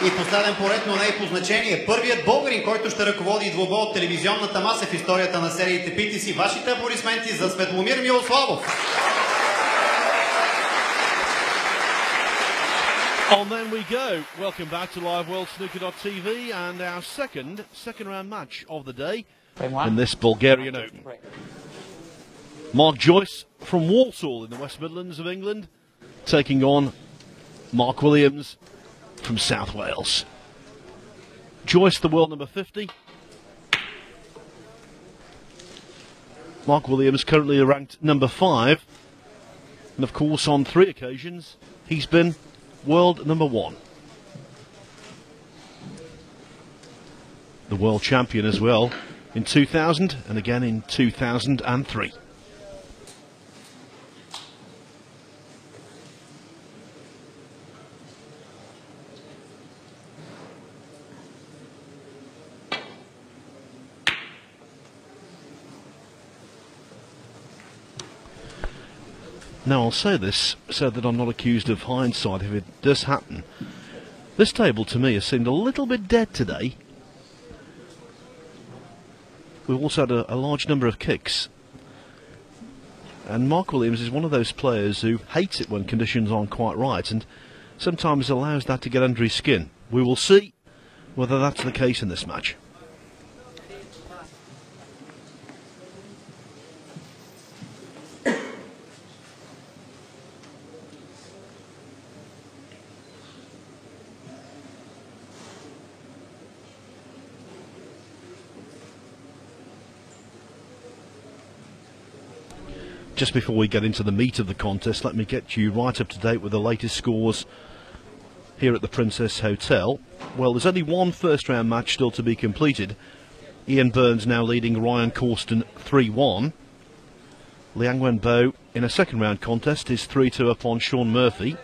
И последен поред, но не и по значение. Първият българин, който ще ръководи двобой от телевизионната маса в историята на сериите EPTC. Вашите аплодисменти за Светломир Милославов. On then we go. Welcome back to liveworldsnooker.tv and our second round match of the day in this Bulgarian Open. Mark Joyce from Walsall in the West Midlands of England taking on Mark Williams from South Wales. Joyce, the world number 50. Mark Williams currently ranked number 5. And of course on 3 occasions he's been world number 1. The world champion as well in 2000 and again in 2003. Now I'll say this so that I'm not accused of hindsight if it does happen. This table to me has seemed a little bit dead today. We've also had a large number of kicks. And Mark Williams is one of those players who hates it when conditions aren't quite right and sometimes allows that to get under his skin. We will see whether that's the case in this match. Just before we get into the meat of the contest, let me get you right up to date with the latest scores here at the Princess Hotel. Well, there's only one first round match still to be completed. Ian Burns now leading Ryan Corsten 3-1. Liang Wenbo in a second round contest is 3-2 upon Sean Murphy.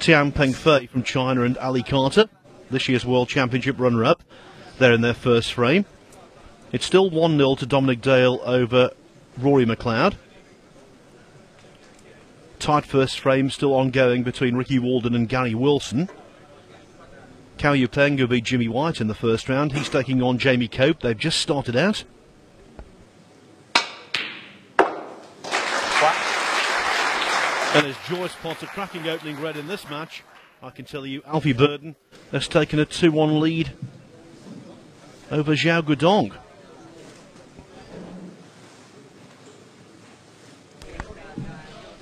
Tian Pengfei from China and Ali Carter, this year's World Championship runner-up, they're in their first frame. It's still 1-0 to Dominic Dale over Rory McLeod. Tight first frame still ongoing between Ricky Walden and Gary Wilson. Cao Yupeng, who beat Jimmy White in the first round, he's taking on Jamie Cope. They've just started out. And as Joyce pots a cracking opening red in this match, I can tell you Alfie Burden has taken a 2-1 lead over Zhao Gudong.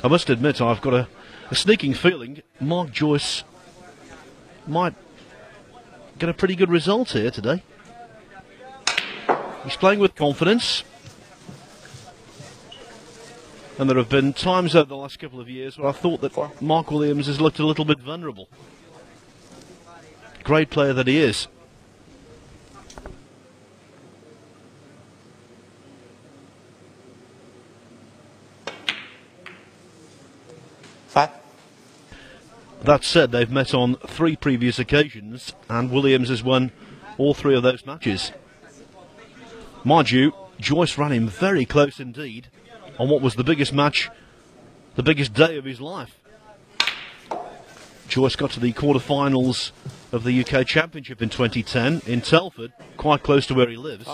I must admit I've got a sneaking feeling Mark Joyce might get a pretty good result here today. He's playing with confidence. And there have been times over the last couple of years where I thought that Mark Williams has looked a little bit vulnerable. Great player that he is. That said, they've met on 3 previous occasions and Williams has won all 3 of those matches. Mind you, Joyce ran him very close indeed on what was the biggest match, the biggest day of his life. Joyce got to the quarterfinals of the UK Championship in 2010 in Telford, quite close to where he lives.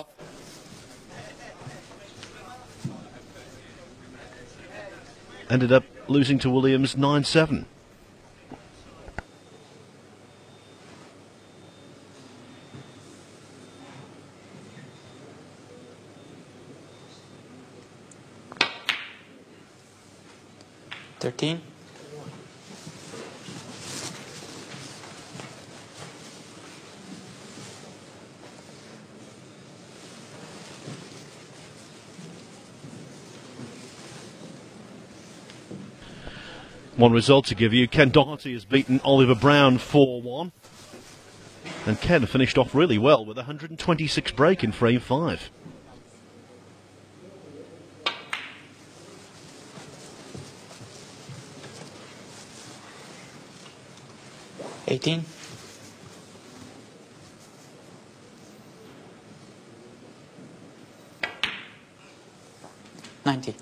Ended up losing to Williams 9-7. One result to give you, Ken Doherty has beaten Oliver Brown 4-1. And Ken finished off really well with a 126 break in frame 5. 90.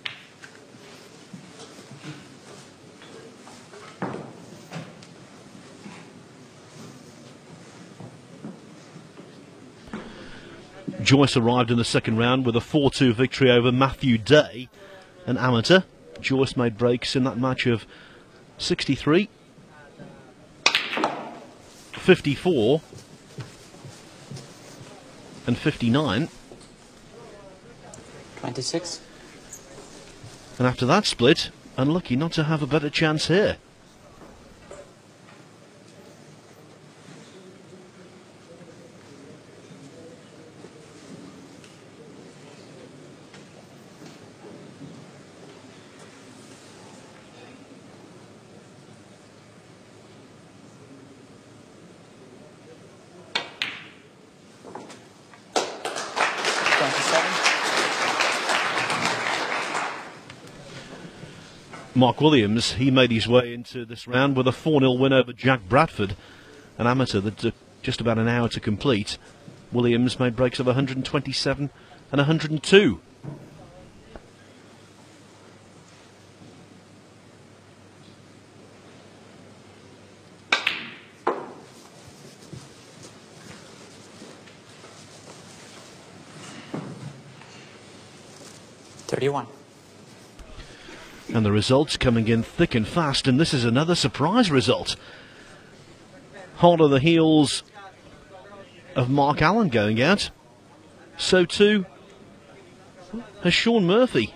Joyce arrived in the second round with a 4-2 victory over Matthew Day, an amateur. Joyce made breaks in that match of 63, 54 and 59. 26. And after that split, unlucky not to have a better chance here. Mark Williams, he made his way into this round with a 4-0 win over Jack Bradford, an amateur that took just about an hour to complete. Williams made breaks of 127 and 102. And the results coming in thick and fast, and this is another surprise result. Hard on the heels of Mark Allen going out, so too has Sean Murphy.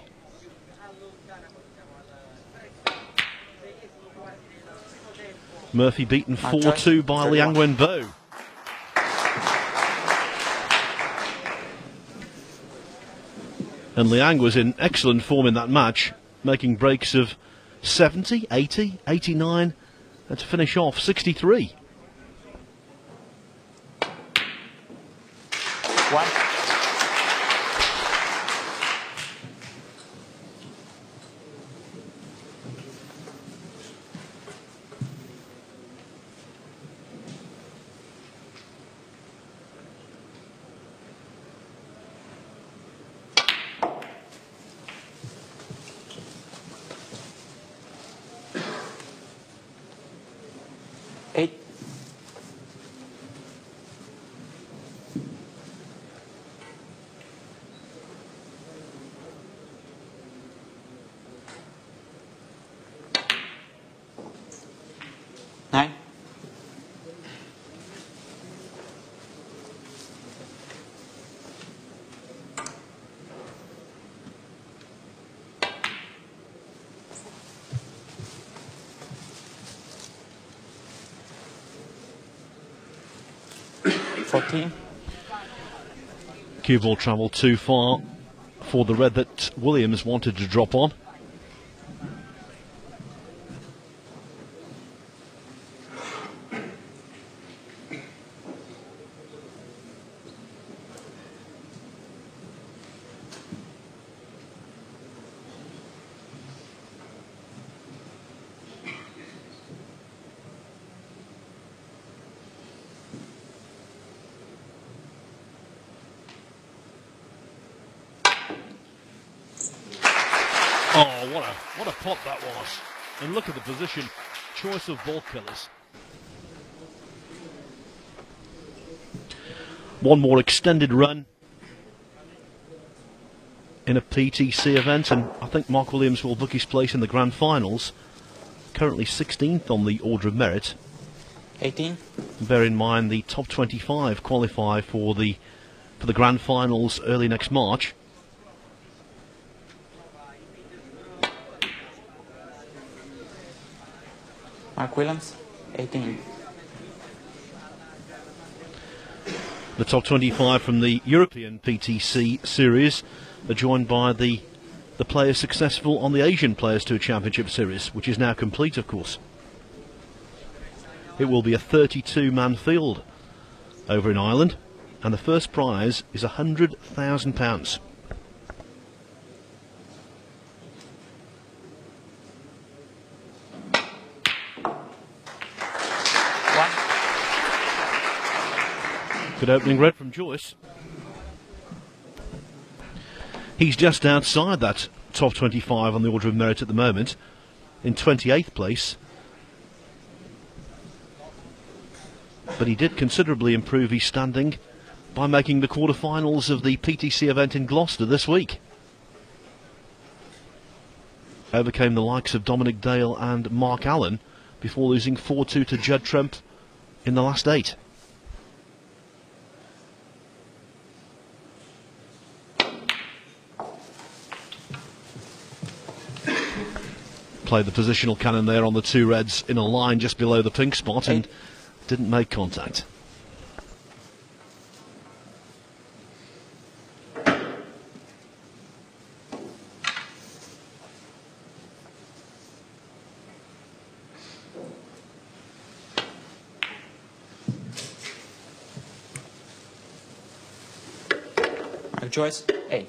Murphy beaten 4-2 by Liang Wenbo. And Liang was in excellent form in that match, making breaks of 70, 80, 89, and to finish off 63. One. Cue ball travelled too far for the red that Williams wanted to drop on. What a pot that was. And look at the position. Choice of ball killers. One more extended run in a PTC event, and I think Mark Williams will book his place in the grand finals. Currently 16th on the order of merit. 18. Bear in mind the top 25 qualify for the grand finals early next March. Mark Williams, 18. The top 25 from the European PTC series are joined by the players successful on the Asian Players Tour Championship series, which is now complete, of course. It will be a 32-man field over in Ireland, and the first prize is £100,000. Good opening red from Joyce. He's just outside that top 25 on the order of merit at the moment, in 28th place. But he did considerably improve his standing by making the quarterfinals of the PTC event in Gloucester this week. Overcame the likes of Dominic Dale and Mark Allen before losing 4-2 to Judd Trump in the last 8. Played the positional cannon there on the 2 reds in a line just below the pink spot and didn't make contact. Joyce, 8.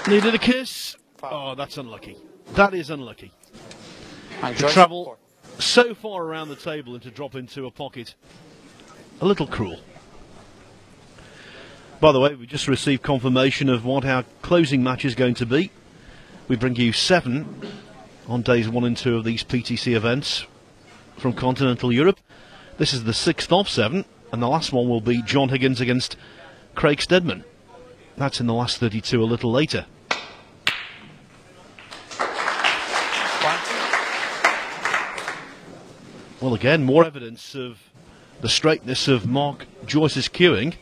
Needed a kiss. Oh, that's unlucky. That is unlucky. To travel so far around the table and to drop into a pocket. A little cruel. By the way, we just received confirmation of what our closing match is going to be. We bring you 7 on days 1 and 2 of these PTC events from continental Europe. This is the 6th of 7, and the last one will be John Higgins against Craig Steadman. That's in the last 32 a little later. Well, again, more evidence of the straightness of Mark Joyce's cueing.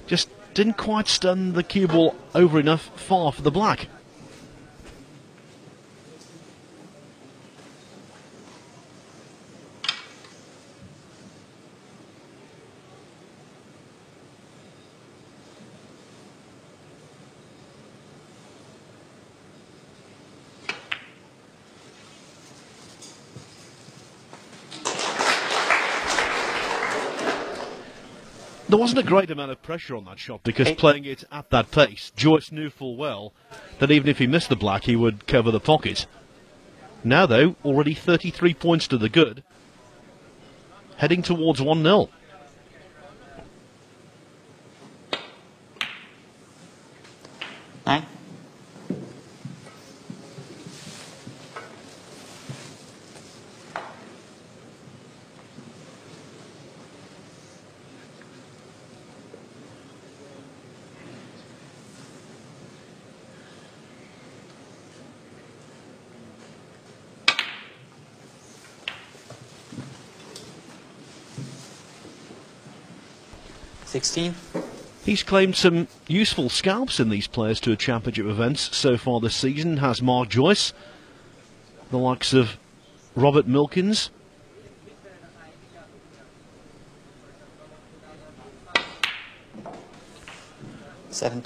Just didn't quite stun the cue ball over enough far for the black. There wasn't a great amount of pressure on that shot because playing it at that pace, Joyce knew full well that even if he missed the black, he would cover the pocket. Now, though, already 33 points to the good, heading towards 1-0. Nine. He's claimed some useful scalps in these Players Tour Championship events so far this season, has Mark Joyce. The likes of Robert Milkins.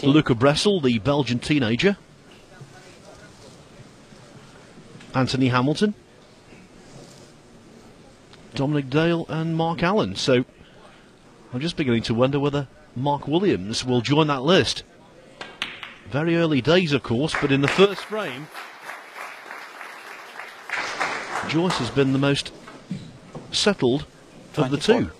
Luca Bressel, the Belgian teenager. Anthony Hamilton. Dominic Dale and Mark Allen. So I'm just beginning to wonder whether Mark Williams will join that list. Very early days, of course, but in the first frame, Joyce has been the most settled of the two.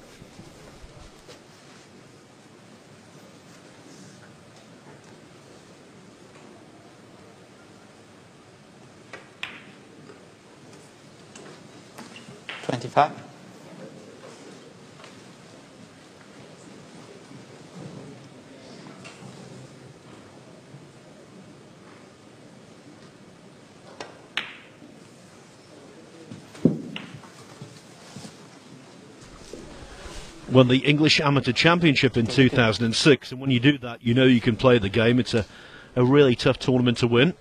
Won the English Amateur Championship in 2006, and when you do that, you know you can play the game. It's a really tough tournament to win.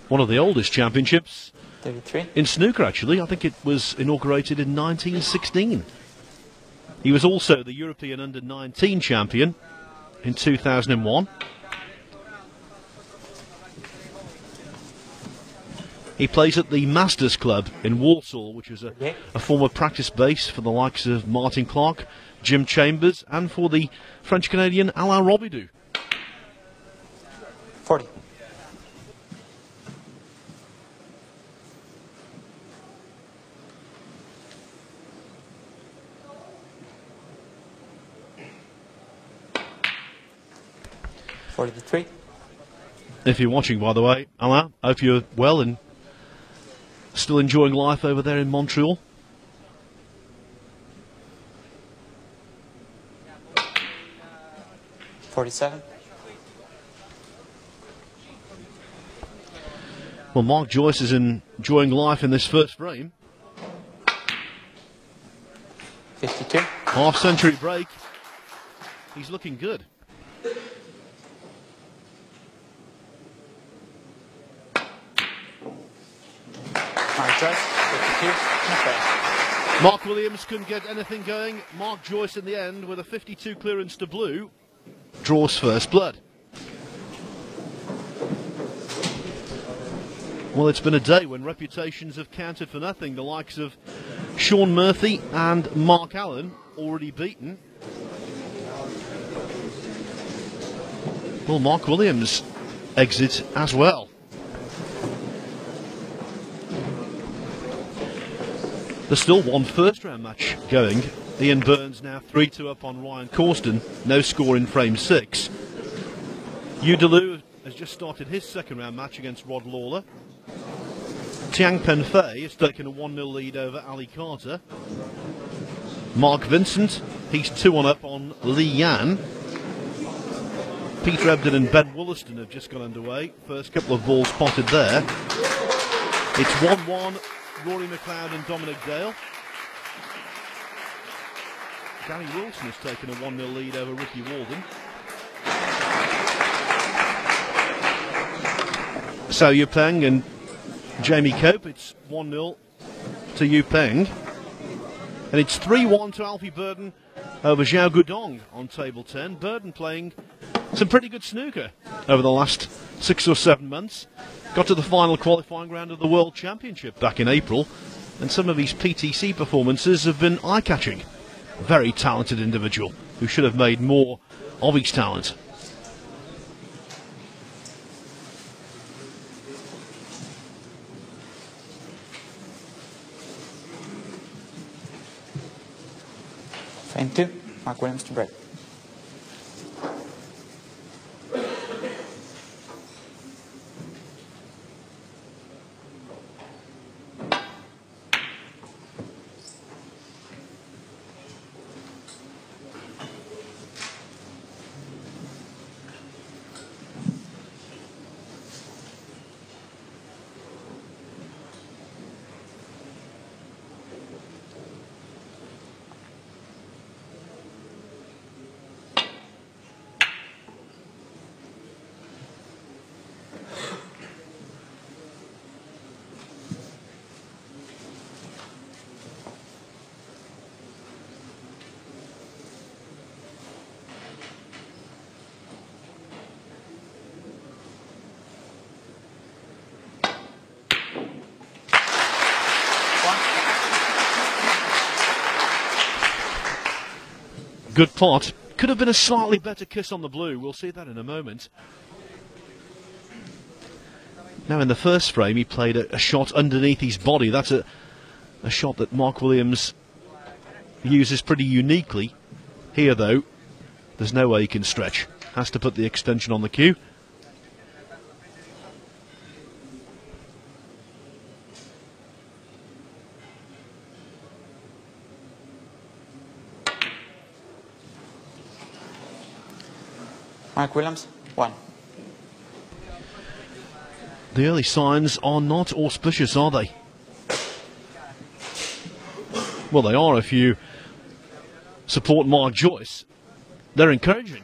One of the oldest championships 33. In snooker, actually. I think it was inaugurated in 1916. He was also the European Under-19 champion in 2001. He plays at the Masters Club in Walsall, which is a former practice base for the likes of Martin Clark, Jim Chambers, and for the French-Canadian Alain Robidoux. 40. If you're watching, by the way, Alain, I hope you're well and still enjoying life over there in Montreal. Well, Mark Joyce is enjoying life in this first frame. 52. Half-century break. He's looking good. Mark Williams couldn't get anything going. Mark Joyce in the end with a 52 clearance to blue draws first blood. Well, it's been a day when reputations have counted for nothing. The likes of Sean Murphy and Mark Allen already beaten. Well, Mark Williams exits as well. There's still one first-round match going. Ian Burns now 3-2 up on Ryan Corsten. No score in frame 6. Yu Delu has just started his second-round match against Rod Lawler. Tiang Penfei has taken a 1-0 lead over Ali Carter. Mark Vincent, he's 2-1 up on Lee Yan. Peter Ebden and Ben Wollaston have just got underway. First couple of balls spotted there. It's 1-1. Rory McLeod and Dominic Dale. Gary Wilson has taken a 1-0 lead over Ricky Walden. So Yupeng and Jamie Cope, it's 1-0 to Yupeng. And it's 3-1 to Alfie Burden over Zhao Gudong on table 10. Burden playing some pretty good snooker over the last 6 or 7 months. Got to the final qualifying round of the World Championship back in April, and some of his PTC performances have been eye-catching. A very talented individual who should have made more of his talent. Frame 2, Mark Williams to break. Good pot. Could have been a slightly better kiss on the blue. We'll see that in a moment. Now in the first frame he played a shot underneath his body. That's A shot that Mark Williams uses pretty uniquely. Here, though, there's no way he can stretch. Has to put the extension on the cue. Mark Williams, 1. The early signs are not auspicious, are they? Well, they are if you support Mark Joyce. They're encouraging.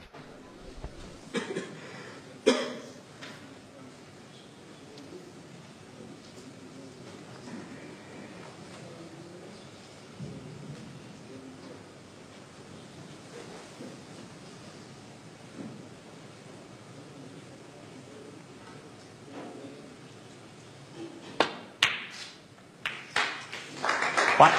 One.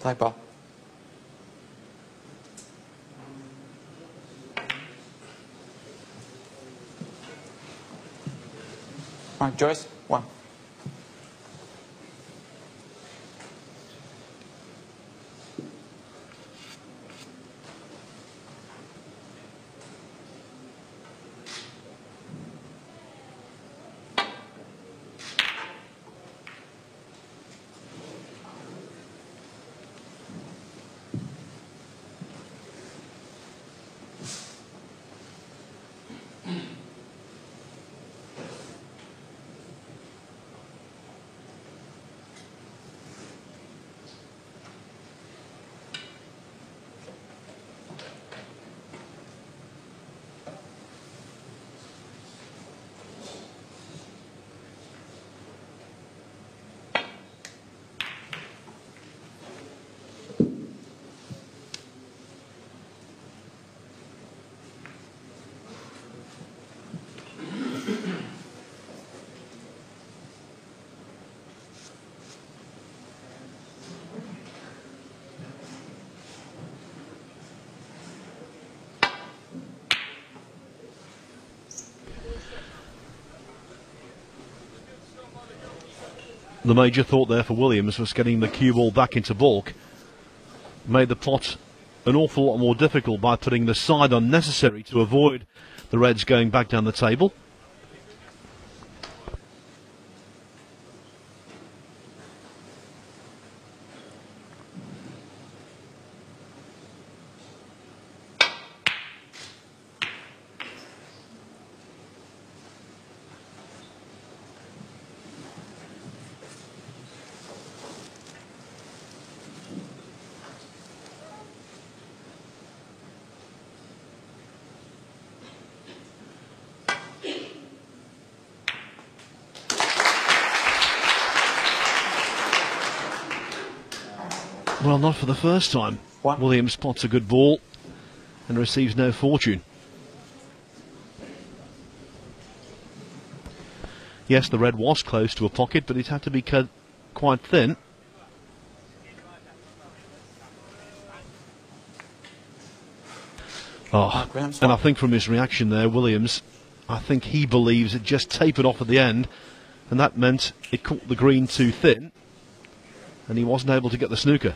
Black ball. Mark Joyce, 1. The major thought there for Williams was getting the cue ball back into baulk. Made the pot an awful lot more difficult by putting the side unnecessary to avoid the Reds going back down the table. Well, not for the first time. What? Williams spots a good ball and receives no fortune. Yes, the red was close to a pocket, but it had to be cut quite thin. Oh, and I think from his reaction there, Williams, I think he believes it just tapered off at the end, and that meant it caught the green too thin, and he wasn't able to get the snooker.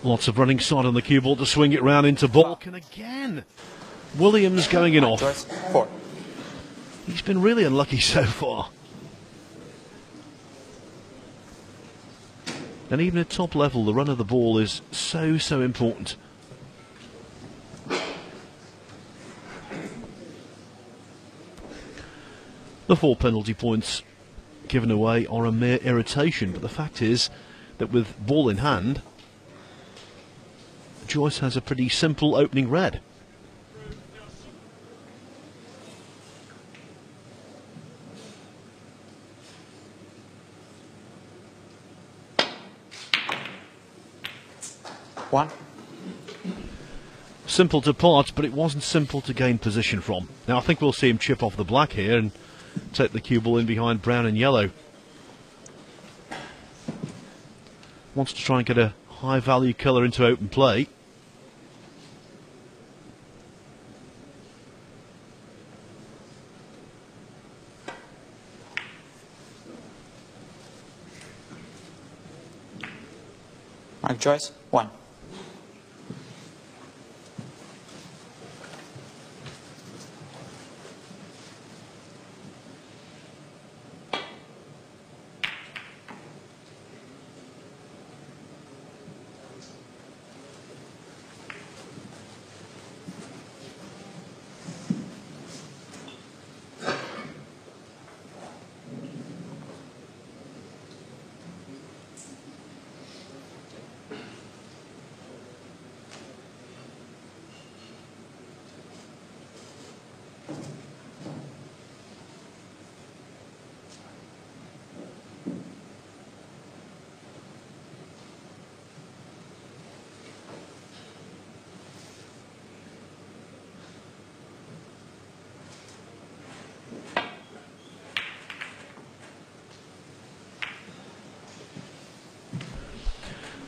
Lots of running side on the cue ball to swing it round into baulk, and again Williams going in off. Joyce, 4. He's been really unlucky so far. And even at top level, the run of the ball is so important. The 4 penalty points given away are a mere irritation, but the fact is that with ball in hand, Joyce has a pretty simple opening red. One. Simple to pot, but it wasn't simple to gain position from. Now I think we'll see him chip off the black here and take the cue ball in behind brown and yellow. Wants to try and get a high value colour into open play. Mark Joyce, 1.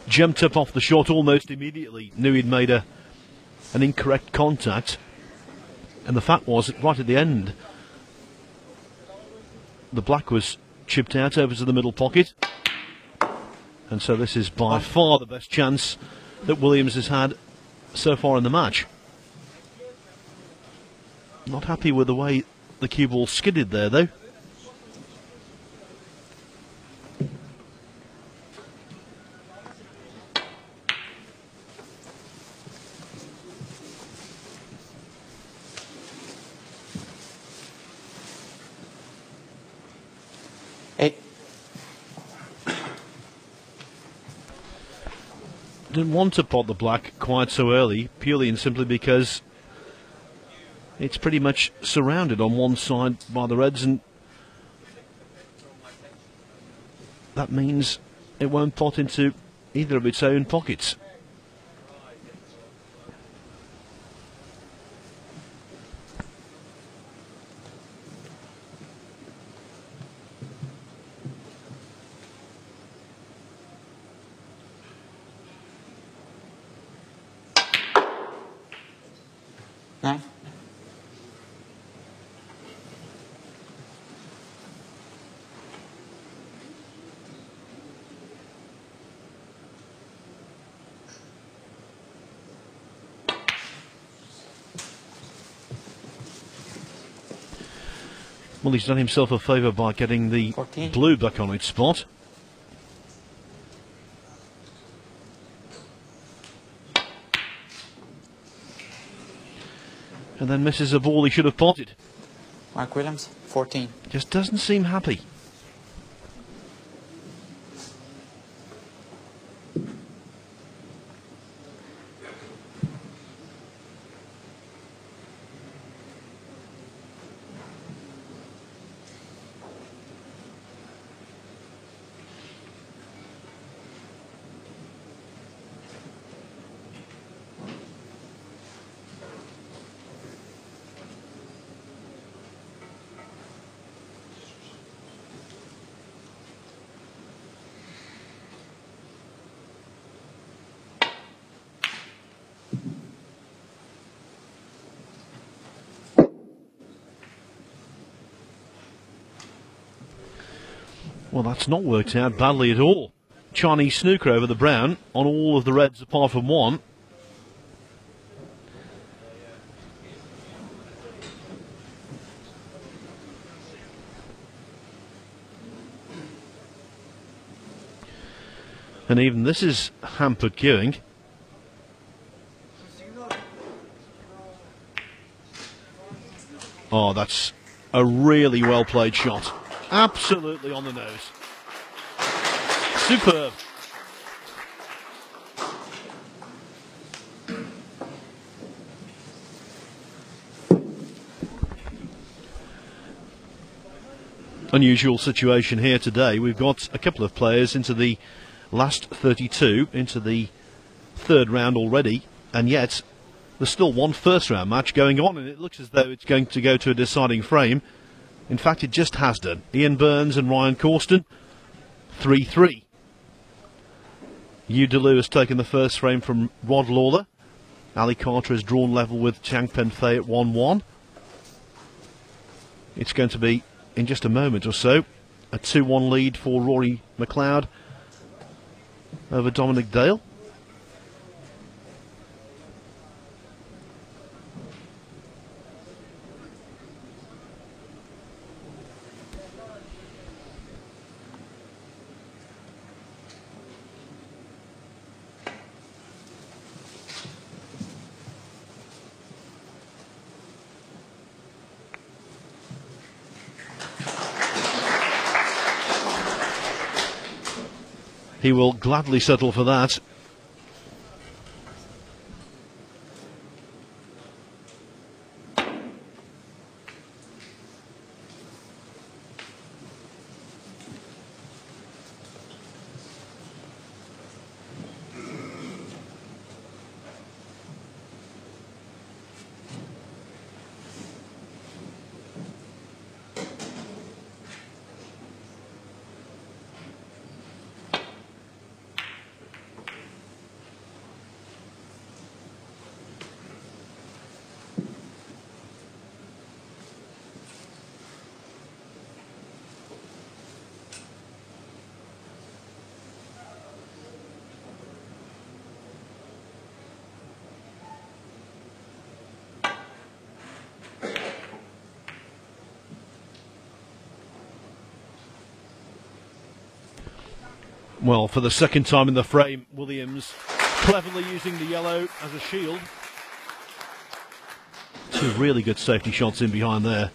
Jumped up off the shot almost immediately, knew he'd made an incorrect contact, and the fact was that right at the end the black was chipped out over to the middle pocket, and so this is by far the best chance that Williams has had so far in the match. Not happy with the way the cue ball skidded there though. Didn't want to pot the black quite so early, purely and simply because it's pretty much surrounded on one side by the reds, and that means it won't pot into either of its own pockets. Well, he's done himself a favour by getting the 14. Blue back on its spot. And then misses a ball he should have potted. Mark Williams, 14. Just doesn't seem happy. Well, that's not worked out badly at all. Chinese snooker over the brown on all of the reds apart from one. And even this is hampered queuing. Oh, that's a really well played shot. Absolutely on the nose. Superb. Unusual situation here today. We've got a couple of players into the last 32, into the third round already, and yet there's still one first round match going on, and it looks as though it's going to go to a deciding frame. In fact, it just has done. Ian Burns and Ryan Corsten, 3-3. Yu DeLu has taken the first frame from Rod Lawler. Ali Carter has drawn level with Chang Pen-Fei at 1-1. It's going to be, in just a moment or so, a 2-1 lead for Rory McLeod over Dominic Dale. He will gladly settle for that. Well, for the second time in the frame, Williams cleverly using the yellow as a shield. Two really good safety shots in behind there.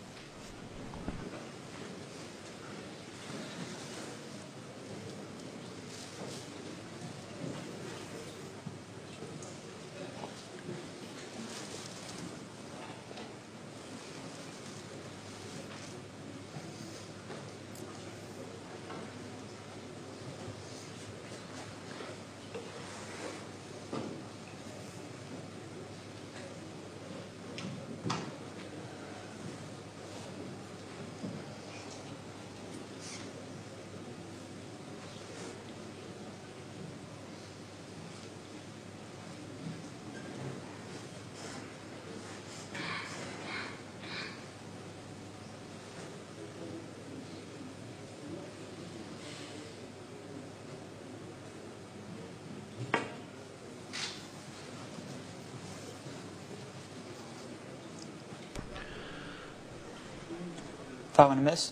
Foul and a miss.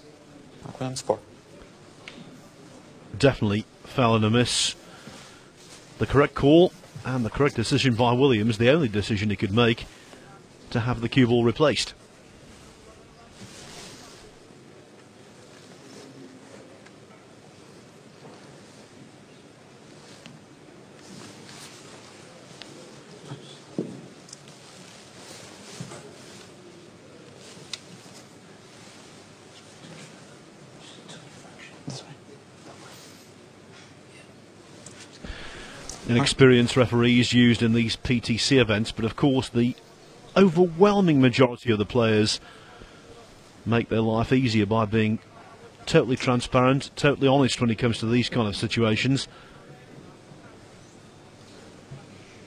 Mark Williams 4. Definitely foul and a miss. The correct call and the correct decision by Williams, the only decision he could make to have the cue ball replaced. Inexperienced referees used in these PTC events, but of course the overwhelming majority of the players make their life easier by being totally transparent, totally honest when it comes to these kind of situations.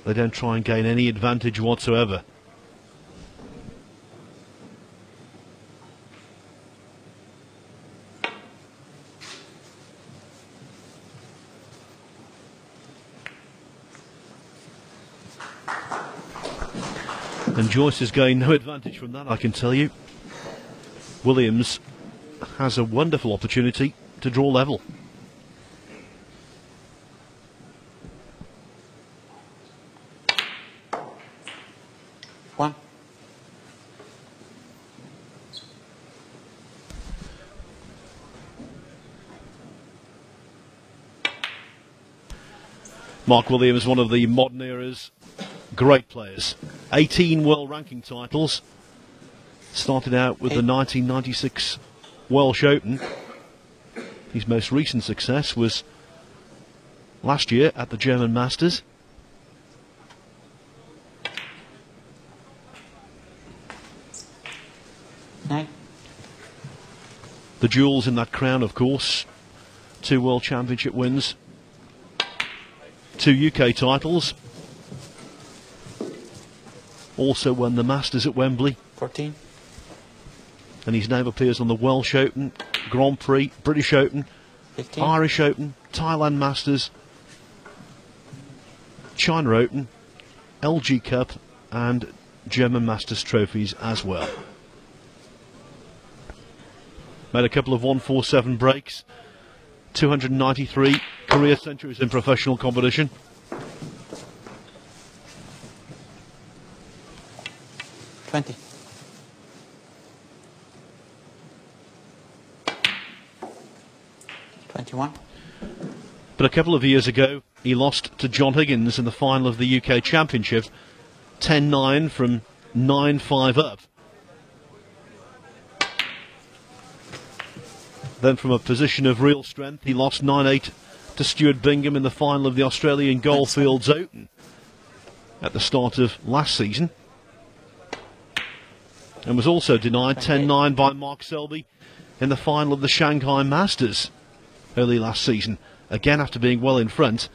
They don't try and gain any advantage whatsoever. And Joyce is gained no advantage from that, I can tell you. Williams has a wonderful opportunity to draw level. One. Mark Williams, one of the modern era's great players. 18 world ranking titles. Started out with the 1996 Welsh Open. His most recent success was last year at the German Masters. Nine. The jewels in that crown, of course. 2 World Championship wins. 2 UK titles. Also won the Masters at Wembley. 14. And his name appears on the Welsh Open, Grand Prix, British Open, 15. Irish Open, Thailand Masters, China Open, LG Cup and German Masters trophies as well. Made a couple of 147 breaks, 293 career centuries in professional competition. $20. $21. But a couple of years ago, he lost to John Higgins in the final of the UK Championship, 10-9 from 9-5 up. Then from a position of real strength, he lost 9-8 to Stuart Bingham in the final of the Australian Goldfields Open at the start of last season. And was also denied 10-9 by Mark Selby in the final of the Shanghai Masters early last season, again after being well in front.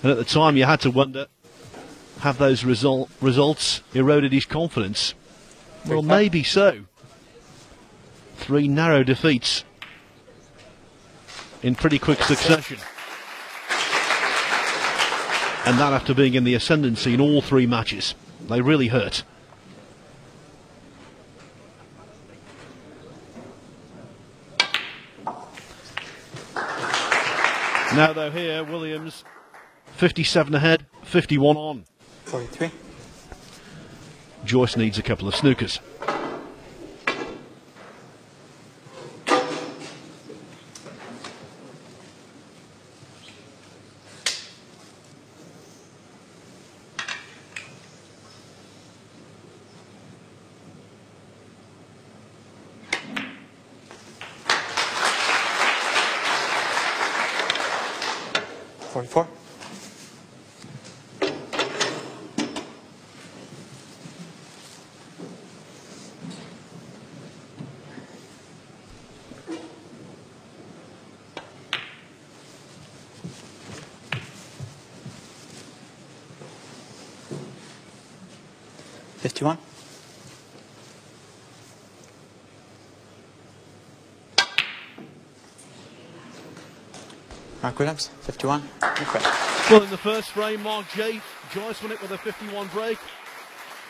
And at the time you had to wonder, have those results eroded his confidence? Well, maybe so. 3 narrow defeats in pretty quick succession. And that after being in the ascendancy in all 3 matches. They really hurt. Now though here, Williams 57 ahead, 51 on. 43. Joyce needs a couple of snookers. $44. $51. Mark Williams, 51. Well, in the first frame, Joyce won it with a 51 break.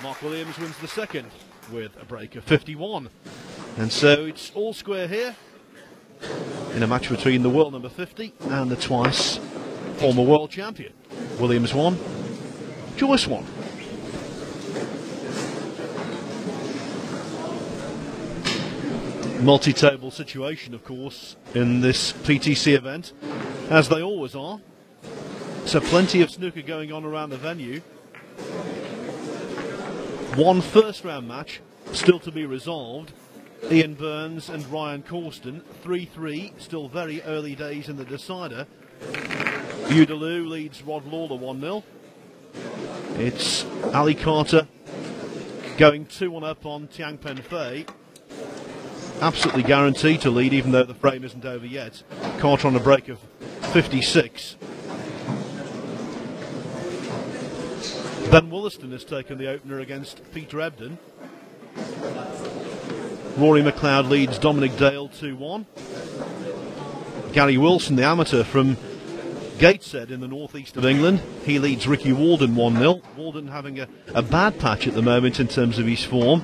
Mark Williams wins the second with a break of 51. And so it's all square here in a match between the world number 50 and the twice former world champion. Williams won, Joyce won. Multi-table situation, of course, in this PTC event, as they always are. So plenty of snooker going on around the venue. One first round match still to be resolved. Ian Burns and Ryan Corsten, 3-3, still very early days in the decider. Udaloo leads Rod Lawler 1-0. It's Ali Carter going 2-1 up on Tiang Pen Fei. Absolutely guaranteed to lead, even though the frame isn't over yet. Carter on a break of 56. Ben Wollaston has taken the opener against Peter Ebden. Rory McLeod leads Dominic Dale 2-1. Gary Wilson, the amateur from Gateshead in the northeast of England. He leads Ricky Walden 1-0. Walden having a bad patch at the moment in terms of his form.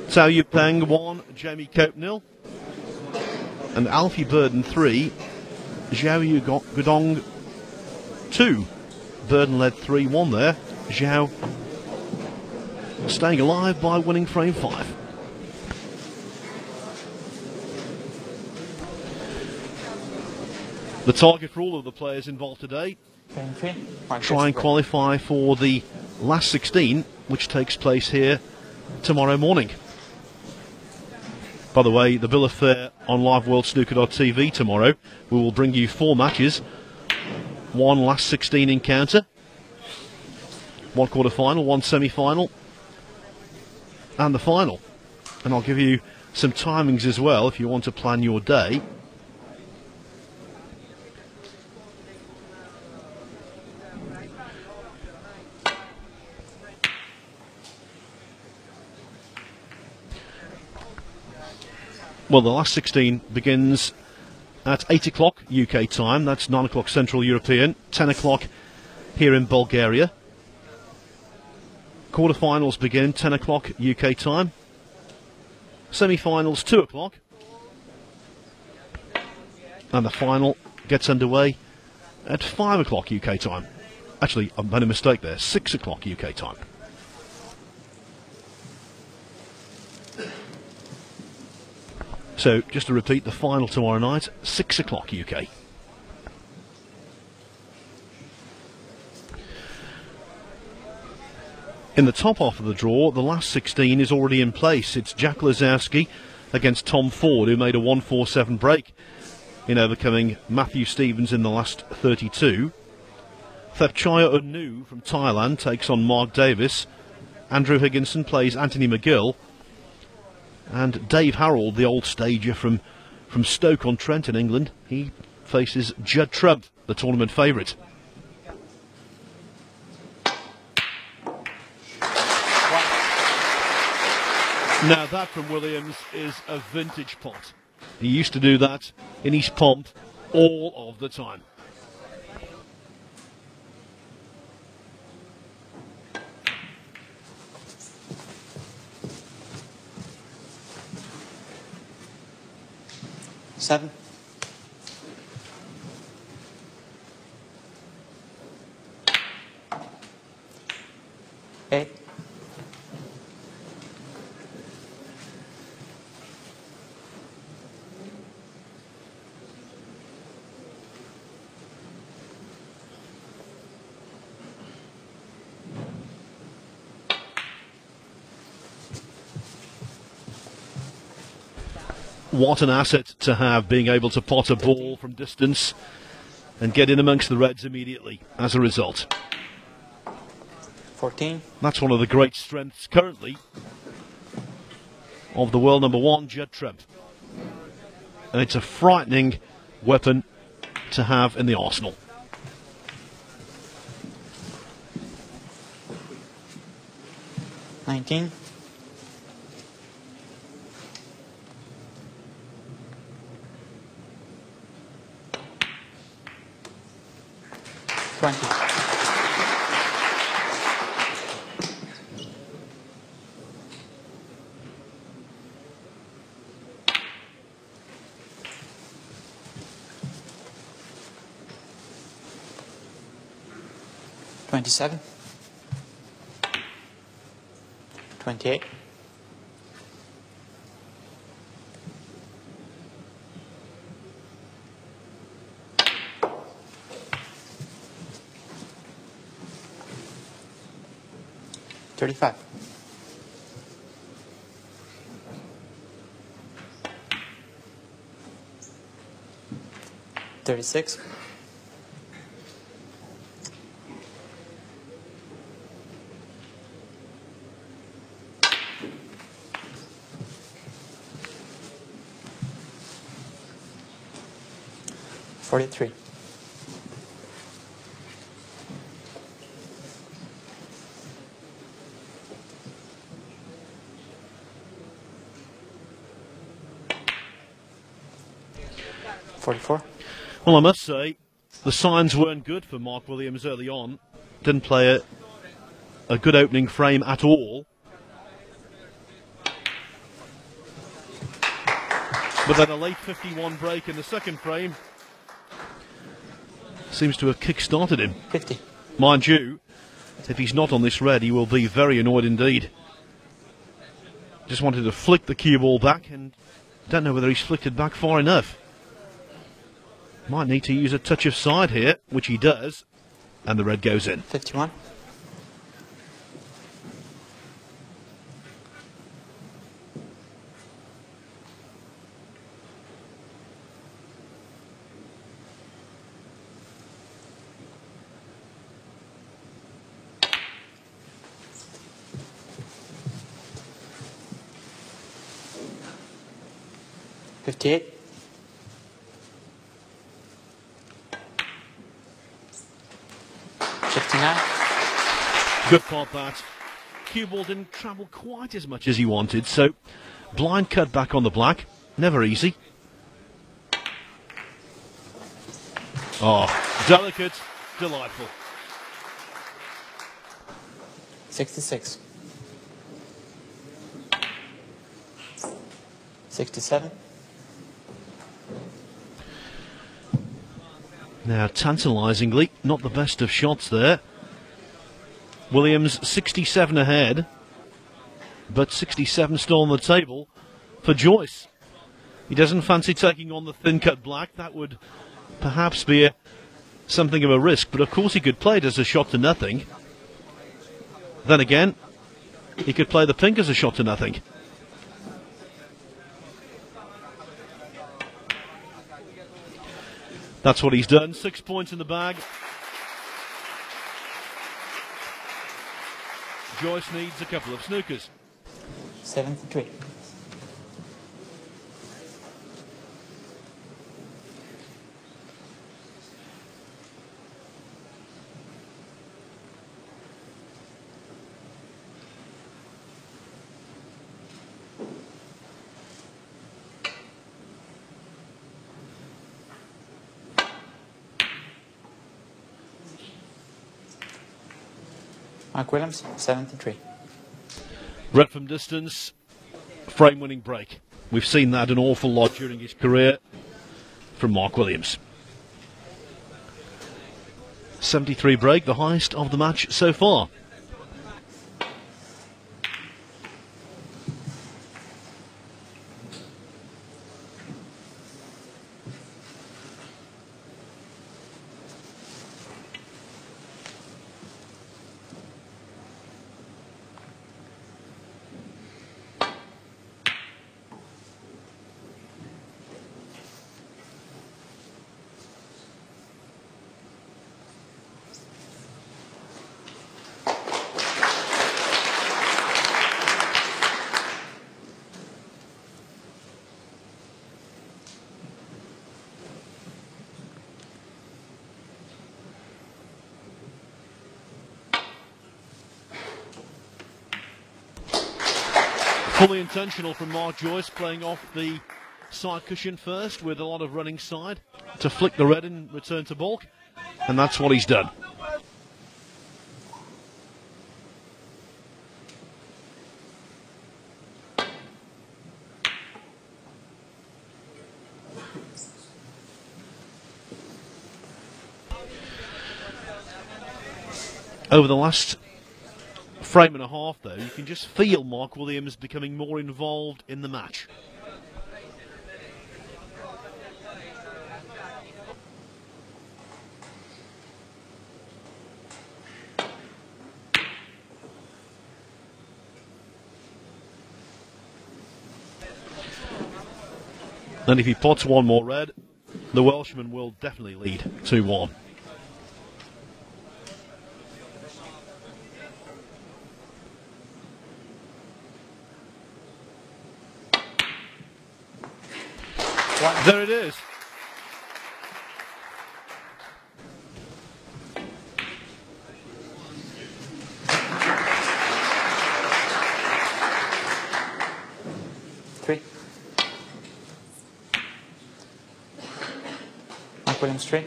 Cao Yupeng 1, Jamie Cope 0. And Alfie Burden 3, Zhao Yugong 2. Burden led 3-1 there. Zhao staying alive by winning frame 5. The target for all of the players involved today, try and qualify for the last 16, which takes place here tomorrow morning. By the way, the bill of fare on liveworldsnooker.tv tomorrow, we will bring you 4 matches, 1 last 16 encounter, 1 quarter-final, 1 semi-final, and the final. And I'll give you some timings as well if you want to plan your day. Well, the last 16 begins at 8 o'clock UK time. That's 9 o'clock Central European, 10 o'clock here in Bulgaria. Quarterfinals begin 10 o'clock UK time. Semi-finals 2 o'clock. And the final gets underway at 5 o'clock UK time. Actually, I made a mistake there, 6 o'clock UK time. So, just to repeat, the final tomorrow night, 6 o'clock UK. In the top half of the draw, the last 16 is already in place. It's Jack Lazowski against Tom Ford, who made a 1-4-7 break in overcoming Matthew Stevens in the last 32. Thepchaya Unu from Thailand takes on Mark Davis. Andrew Higginson plays Anthony McGill. And Dave Harrold, the old stager from Stoke-on-Trent in England, he faces Judd Trump, the tournament favourite. Now that from Williams is a vintage pot. He used to do that in his pomp all of the time. Seven. 8. 'What an asset to have, being able to pot a ball from distance and get in amongst the reds immediately as a result. 14. That's one of the great strengths currently of the world number 1, Judd Trump. And it's a frightening weapon to have in the arsenal. $19. 20. 27. 28. 35. 36. 43. 44. Well, I must say, The signs weren't good for Mark Williams early on. Didn't play a good opening frame at all. But then a late 51 break in the second frame seems to have kick-started him. 50. Mind you, if he's not on this red, he will be very annoyed indeed. Just wanted to flick the cue ball back and don't know whether he's flicked it back far enough. Might need to use a touch of side here, which he does, and the red goes in. 51. $58. $59. Good pot that. Cue ball didn't travel quite as much as he wanted, so blind cut back on the black. Never easy. Oh, delicate, delightful. 66. 67. Now, tantalisingly, not the best of shots there. Williams 67 ahead, but 67 still on the table for Joyce. He doesn't fancy taking on the thin-cut black. That would perhaps be something of a risk, but of course he could play it as a shot to nothing. Then again, he could play the pink as a shot to nothing. That's what he's done. 6 points in the bag. Joyce needs a couple of snookers. 73. Mark Williams, 73. Red from distance, frame-winning break. We've seen that an awful lot during his career from Mark Williams. 73 break, the highest of the match so far. Fully intentional from Mark Joyce, playing off the side cushion first with a lot of running side to flick the red and return to balk, and that's what he's done. Over the last frame and a half, though, you can just feel Mark Williams becoming more involved in the match. And if he pots one more red, the Welshman will definitely lead 2-1. There it is. Three. Mark Williams, 3.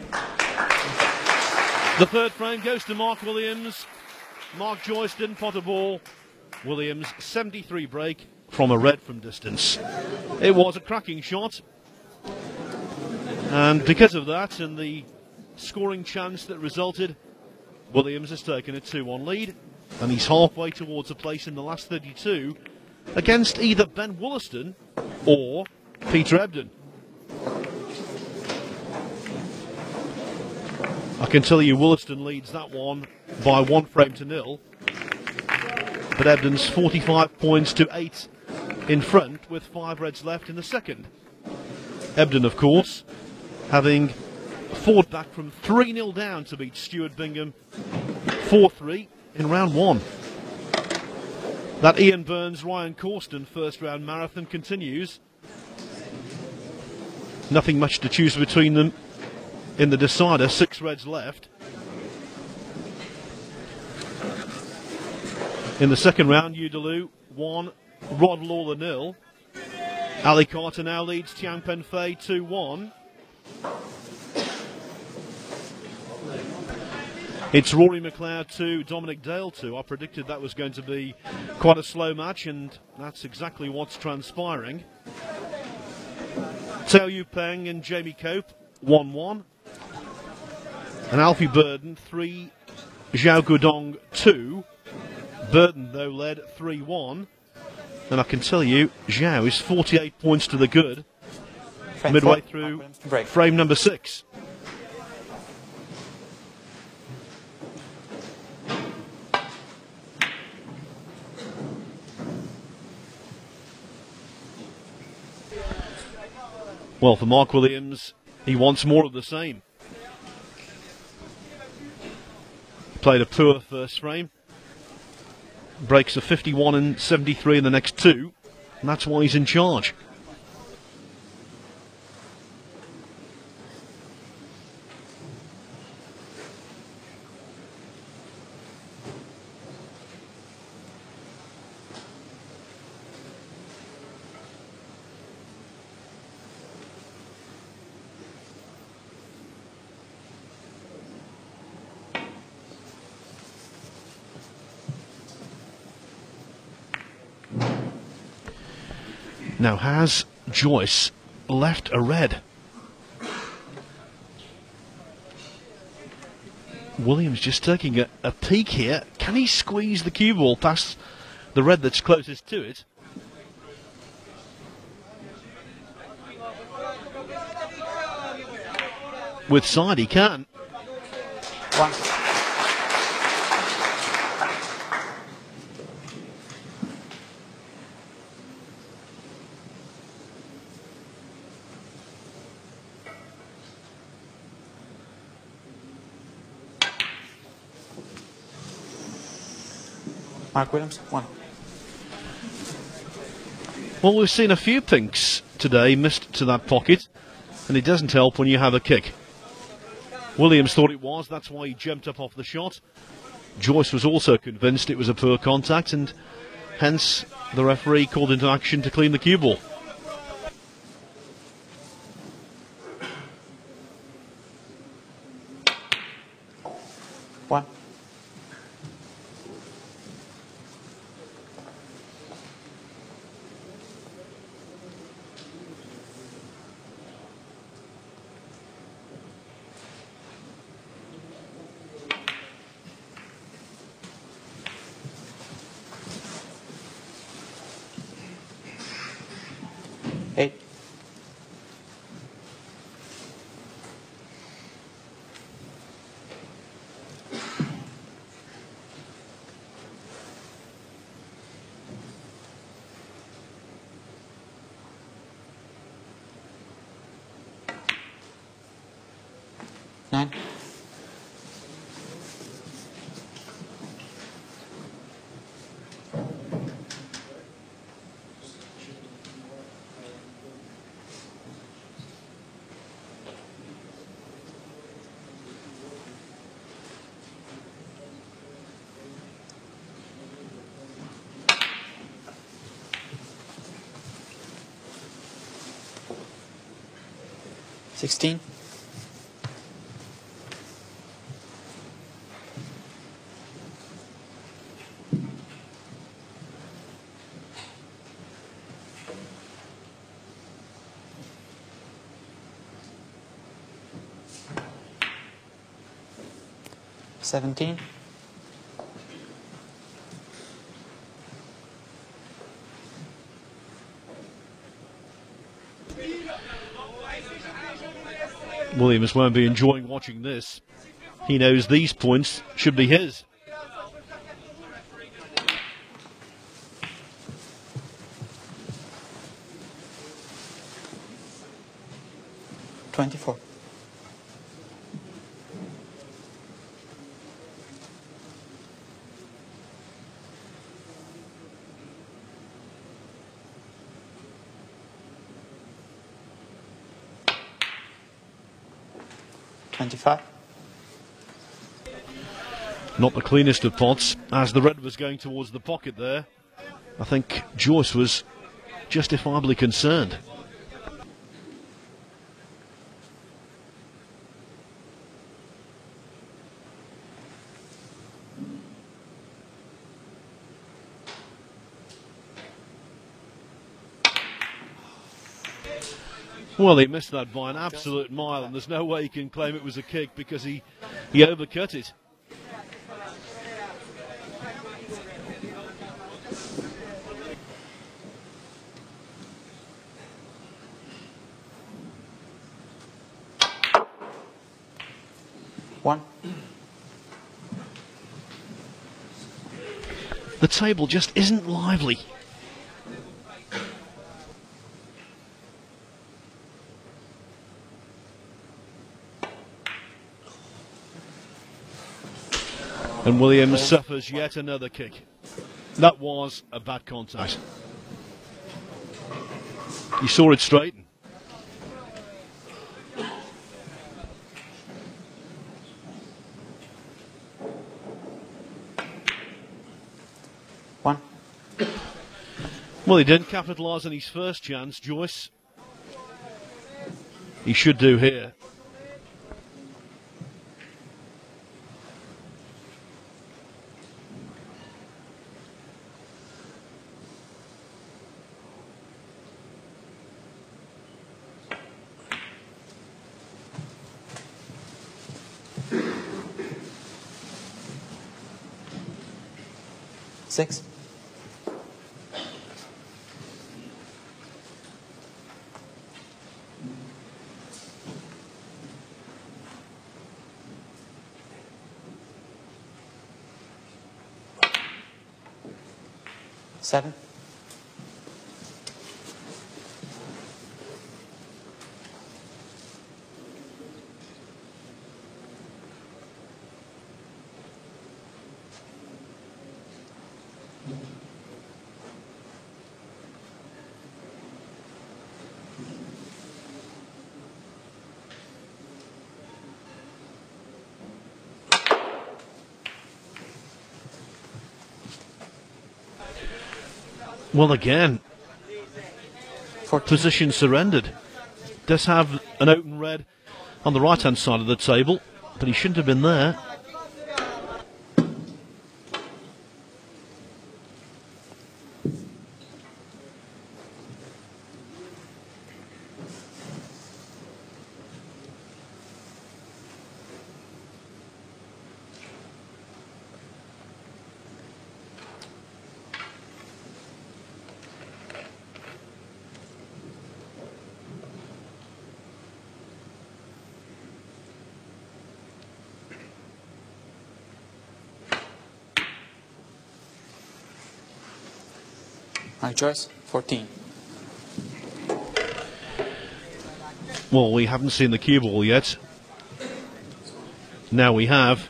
The third frame goes to Mark Williams. Mark Joyce didn't pot a ball. Williams, 73 break from a red from distance. It was a cracking shot. And because of that and the scoring chance that resulted, Williams has taken a 2-1 lead. And he's halfway towards a place in the last 32 against either Ben Wollaston or Peter Ebden. I can tell you Wollaston leads that one by 1 frame to 0. But Ebden's 45 points to 8 in front with 5 reds left in the second. Ebden, of course, having fought back from 3-0 down to beat Stuart Bingham 4-3 in round 1. That Ian Burns-Ryan Corsten first round marathon continues. Nothing much to choose between them in the decider, 6 reds left. In the second round, Udaloo 1, Rod Lawler 0. Ali Carter now leads Tian Pen Fei 2-1. It's Rory McLeod 2, Dominic Dale 2. I predicted that was going to be quite a slow match, and that's exactly what's transpiring. Teo Yu Peng and Jamie Cope 1-1. And Alfie Burden 3, Zhao Gudong 2. Burden, though, led 3-1. And I can tell you, Zhao is 48 points to the good midway through frame number 6. Well, for Mark Williams, he wants more of the same. Played a poor first frame. Breaks a 51 and 73 in the next 2, and that's why he's in charge. Now, has Joyce left a red? Williams just taking a peek here. Can he squeeze the cue ball past the red that's closest to it? With side, he can. 1. Mark Williams, 1. Well, we've seen a few pinks today missed to that pocket, and it doesn't help when you have a kick. Williams thought it was, that's why he jumped up off the shot. Joyce was also convinced it was a poor contact, and hence the referee called into action to clean the cue ball. 17. Williams won't be enjoying watching this. He knows these points should be his. $24. $25. Not the cleanest of pots. As the red was going towards the pocket there, I think Joyce was justifiably concerned. Well, he missed that by an absolute mile, and there's no way he can claim it was a kick because he overcut it. One. The table just isn't lively. And Williams suffers yet another kick. That was a bad contact. He saw it straighten. One. Well, he didn't capitalise on his first chance, Joyce. He should do here. Six. Seven. Well, again, 14. position surrendered. Does have an open red on the right-hand side of the table, but he shouldn't have been there. All right, Joyce, 14. Well, we haven't seen the cue ball yet. Now we have.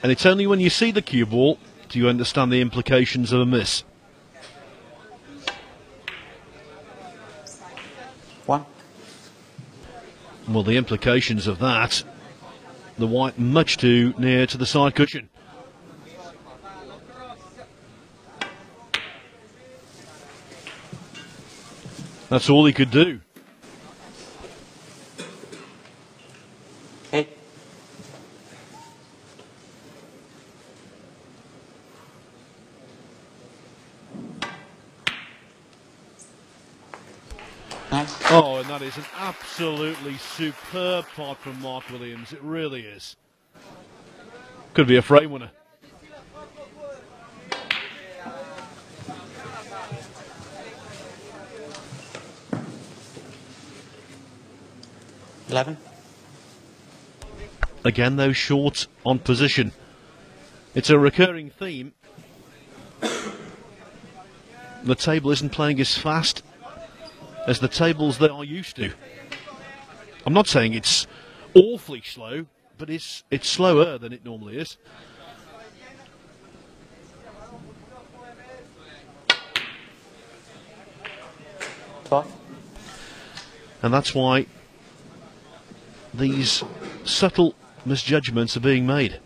And it's only when you see the cue ball do you understand the implications of a miss. One. Well, the implications of that, the white much too near to the side cushion. That's all he could do. Eight. Nine. Oh, and that is an absolutely superb pot from Mark Williams. It really is. Could be a frame winner. Again, those short on position. It's a recurring theme. The table isn't playing as fast as the tables they are used to. I'm not saying it's awfully slow, but it's slower than it normally is. And that's why these subtle misjudgments are being made.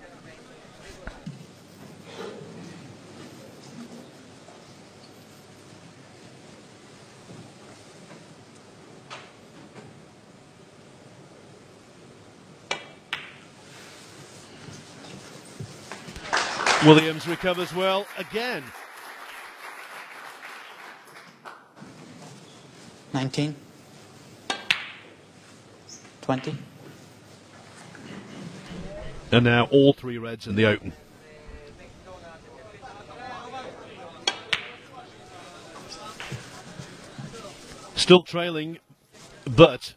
Williams recovers well again. 19, 20. And now all three reds in the Open. Still trailing, but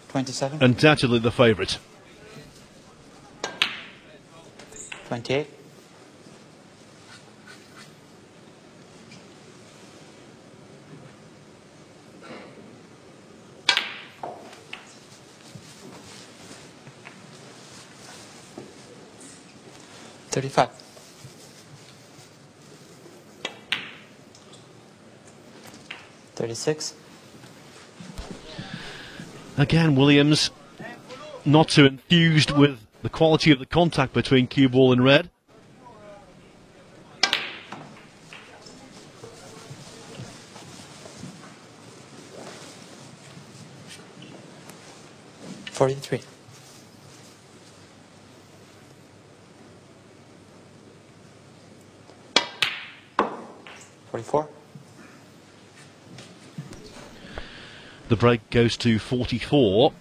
27. undoubtedly the favourite. 28. 35. 36. Again, Williams not too enthused with the quality of the contact between cue ball and red. $43. 44. The break goes to 44.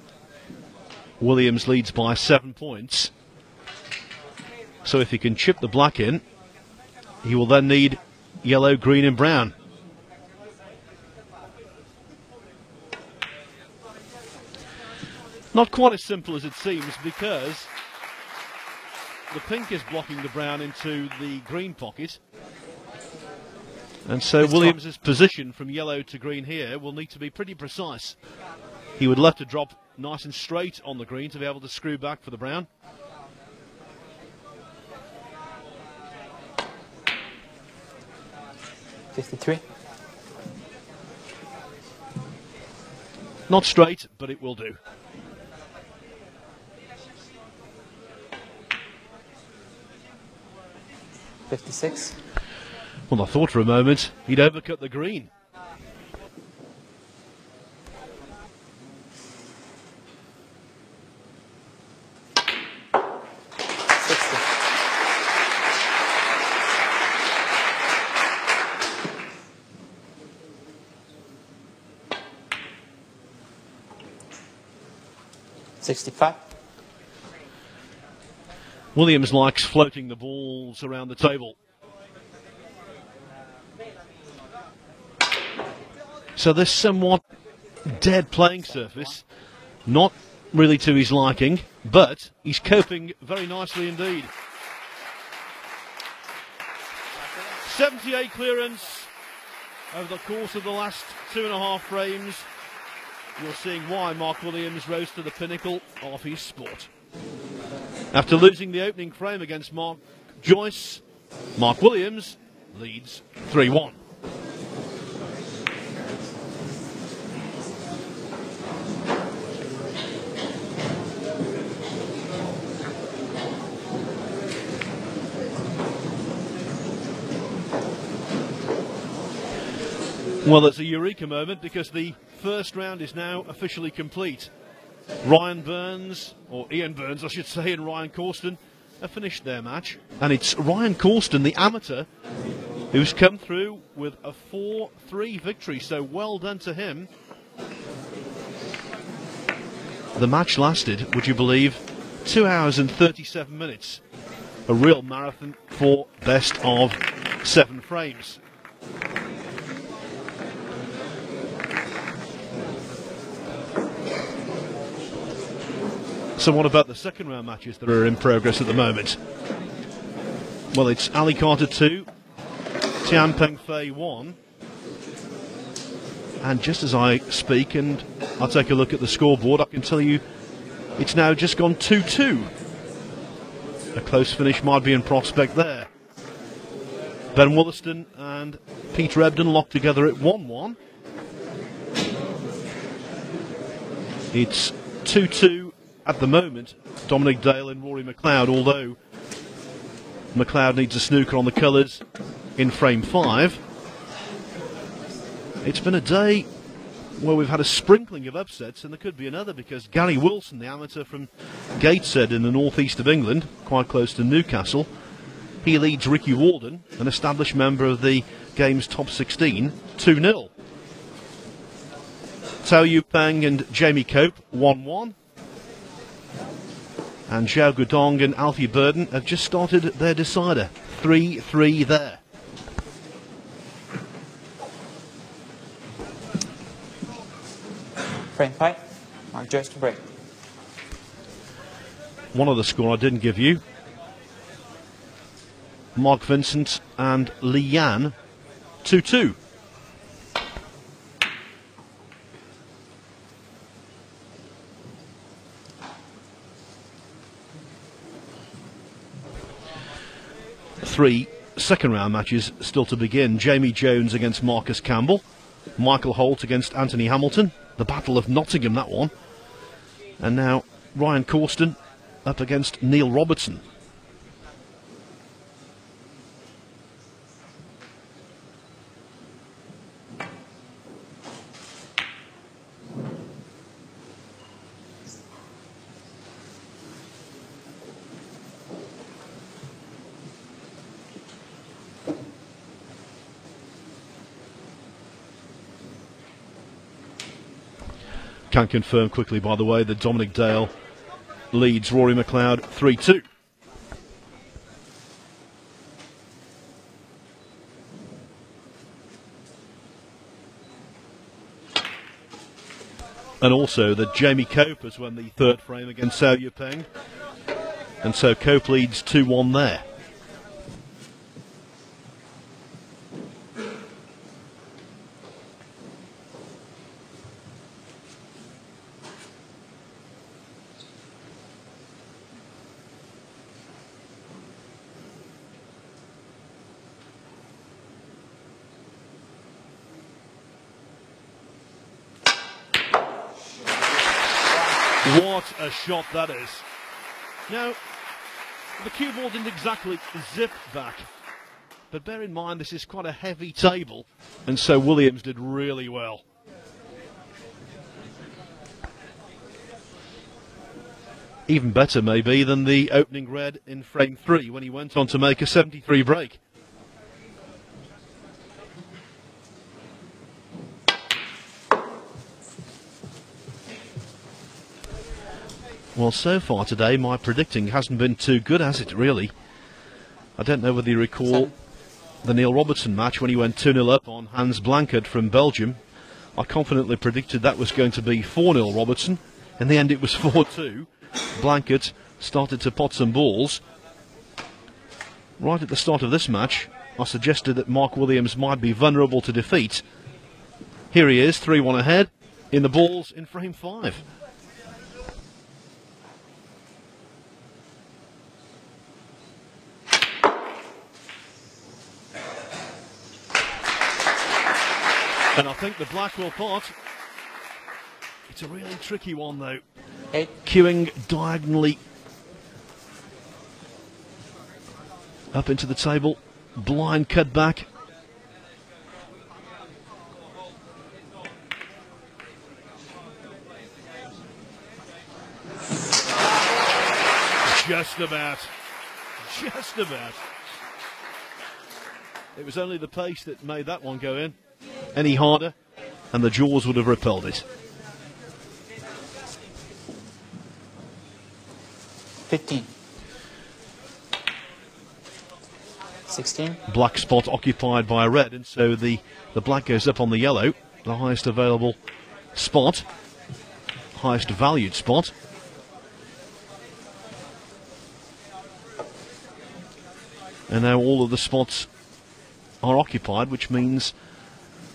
Williams leads by 7 points. So if he can chip the black in, he will then need yellow, green and brown. Not quite as simple as it seems, because the pink is blocking the brown into the green pocket. And so Williams' position from yellow to green here will need to be pretty precise. He would love to drop nice and straight on the green to be able to screw back for the brown. $53. Not straight, but it will do. $56. Well, I thought for a moment he'd overcut the green. $65. Williams likes floating the balls around the table. So this somewhat dead playing surface, not really to his liking, but he's coping very nicely indeed. 78 clearance over the course of the last 2.5 frames. You're seeing why Mark Williams rose to the pinnacle of his sport. After losing the opening frame against Joyce, Mark Williams leads 3-1. Well, it's a eureka moment because the first round is now officially complete. Ian Burns, I should say, and Ryan Corsten have finished their match. And it's Ryan Corsten, the amateur, who's come through with a 4-3 victory. So well done to him. The match lasted, would you believe, 2 hours and 37 minutes. A real marathon for best of 7 frames. So what about the second round matches that are in progress at the moment? Well, it's Ali Carter 2, Tian Peng Fei 1. And just as I speak and I'll take a look at the scoreboard, I can tell you it's now just gone 2-2. A close finish might be in prospect there. Ben Wollaston and Peter Ebden locked together at 1-1. It's 2-2 at the moment. Dominic Dale and Rory McLeod, although McLeod needs a snooker on the colours in frame 5. It's been a day where we've had a sprinkling of upsets, and there could be another, because Gary Wilson, the amateur from Gateshead in the northeast of England, quite close to Newcastle, he leads Ricky Walden, an established member of the game's top 16, 2-0. Tao Yu Peng and Jamie Cope, 1-1. And Zhao Gudong and Alfie Burden have just started their decider, 3-3 there. Frame 5, Mark Joyce to break. One other score I didn't give you. Mark Vincent and Li Yan, 2-2. Three second round matches still to begin. Jamie Jones against Marcus Campbell. Michael Holt against Anthony Hamilton. The Battle of Nottingham, that one. And now Ryan Corsten up against Neil Robertson. Can confirm quickly, by the way, that Dominic Dale leads Rory McLeod 3-2. And also that Jamie Cope has won the third frame against Sao Yupeng. And so Cope leads 2-1 there. What a shot that is. Now, the cue ball didn't exactly zip back, but bear in mind this is quite a heavy table, and so Williams did really well. Even better maybe than the opening red in frame 3 when he went on to make a 73 break. Well, so far today, my predicting hasn't been too good, has it, really? I don't know whether you recall the Neil Robertson match when he went 2-0 up on Hans Blankert from Belgium. I confidently predicted that was going to be 4-0 Robertson. In the end, it was 4-2. Blankert started to pot some balls. Right at the start of this match, I suggested that Mark Williams might be vulnerable to defeat. Here he is, 3-1 ahead, in the balls in frame 5. And I think the black will pot. It's a really tricky one, though. Queuing diagonally up into the table. Blind cut back. Just about. Just about. It was only the pace that made that one go in. Any harder, and the jaws would have repelled it. 15. 16. Black spot occupied by red, and so the black goes up on the yellow, the highest available spot, highest valued spot. And now all of the spots are occupied, which means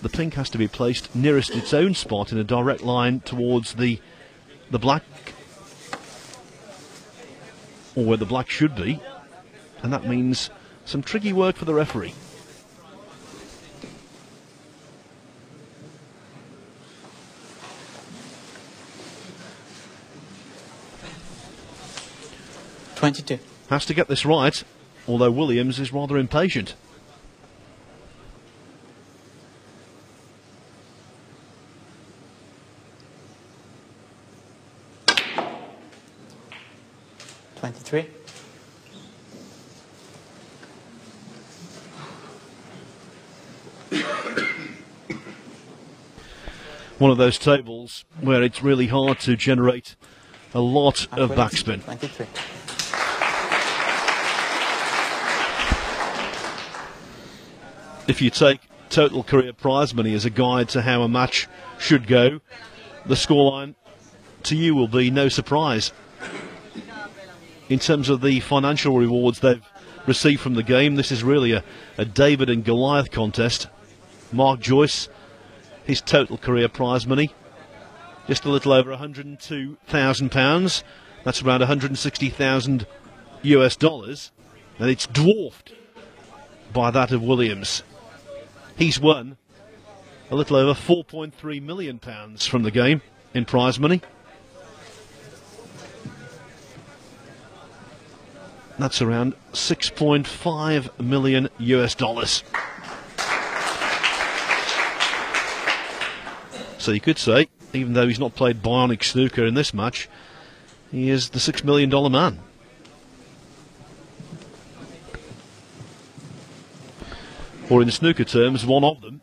the pink has to be placed nearest its own spot in a direct line towards the black, or where the black should be, and that means some tricky work for the referee. $22. Has to get this right, although Williams is rather impatient. $23. One of those tables where it's really hard to generate a lot of backspin. 23. If you take total career prize money as a guide to how a match should go, the scoreline to you will be no surprise. In terms of the financial rewards they've received from the game, this is really a David and Goliath contest. Mark Joyce, his total career prize money, just a little over £102,000. That's around 160,000 US dollars, and it's dwarfed by that of Williams. He's won a little over £4.3 million from the game in prize money. That's around 6.5 million US dollars. So you could say, even though he's not played bionic snooker in this match, he is the $6 million man. Or in snooker terms, one of them.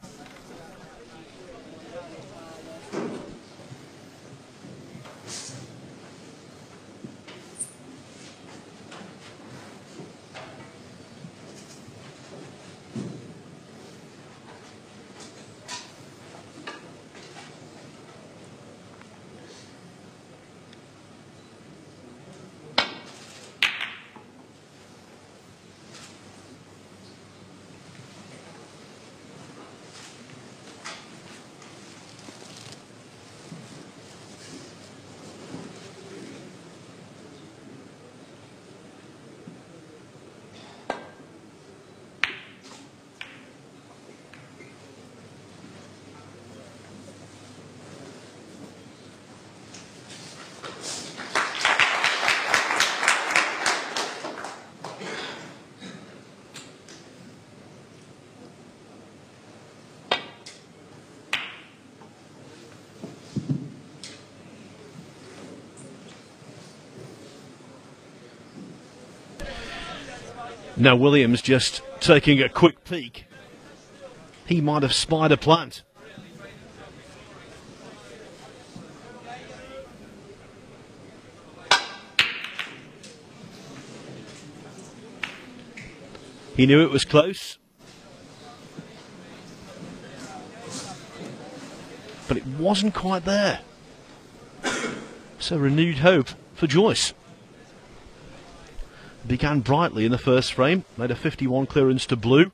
Now Williams just taking a quick peek. He might have spied a plant. He knew it was close, but it wasn't quite there. So renewed hope for Joyce. Began brightly in the first frame, made a 51 clearance to blue.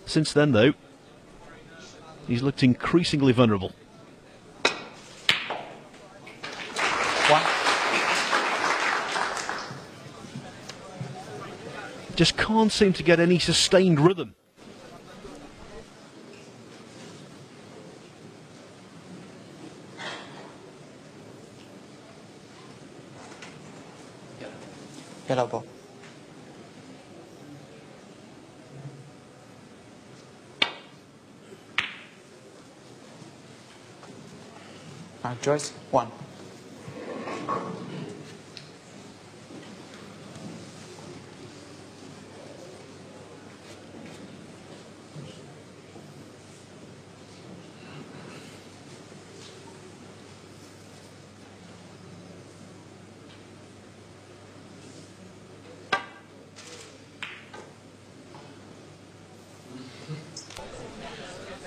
Since then, though, he's looked increasingly vulnerable. Just can't seem to get any sustained rhythm. Yellow ball. Joyce, 1.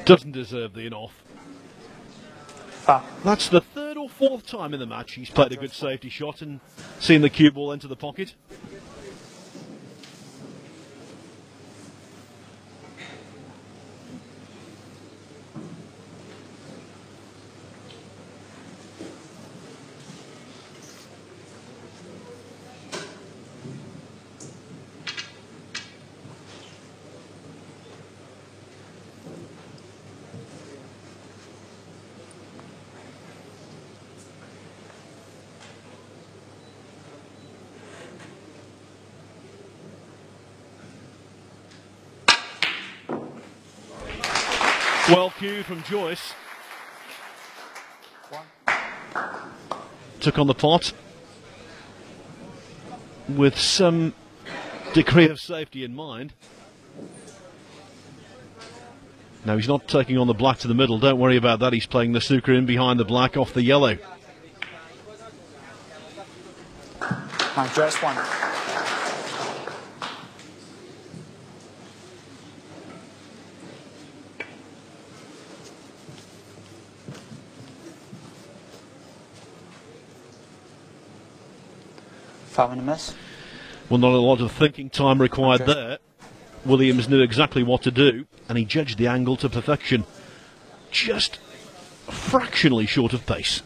Doesn't deserve the in-off. Foul. That's the third or fourth time in the match he's played a good safety shot and seen the cue ball enter the pocket. Well cued from Joyce. Took on the pot with some degree of safety in mind. Now he's not taking on the black to the middle, don't worry about that, he's playing the snooker in behind the black off the yellow. Joyce 1. Foul and a miss. Well, not a lot of thinking time required there. Williams knew exactly what to do, and he judged the angle to perfection. Just fractionally short of pace.